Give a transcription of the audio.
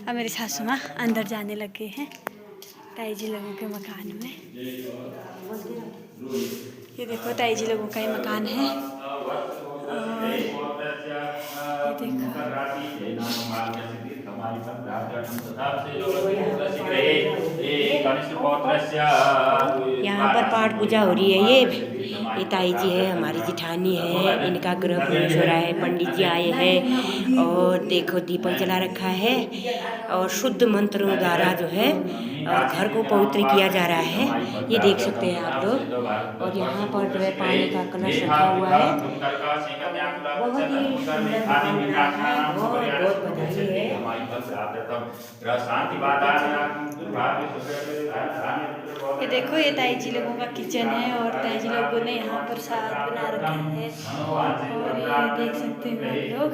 अब मेरी सासू माँ अंदर जाने लगे हैं ताई जी लोगों के मकान में। ये देखो ताई जी लोगों का ही मकान है। और ये देखो यहाँ पर पाठ पूजा हो रही है। ये ताई जी है, हमारी जिठानी है, इनका गृह प्रवेश हो रहा है। पंडित जी आए हैं और देखो दीपक जला रखा है और शुद्ध मंत्रों द्वारा जो है और घर को पवित्र किया जा रहा है। ये देख सकते हैं आप लोग। और यहाँ पर जो है पानी का कलश रखा हुआ है। बहुत ही सुंदर मकान बना रखा है। बहुत बहुत बधाई है। ये देखो ये ताई जी लोगों का किचन है और ताई जी लोगों ने यहाँ पर साग बना रखा है। और ये देख सकते हो आप लोग।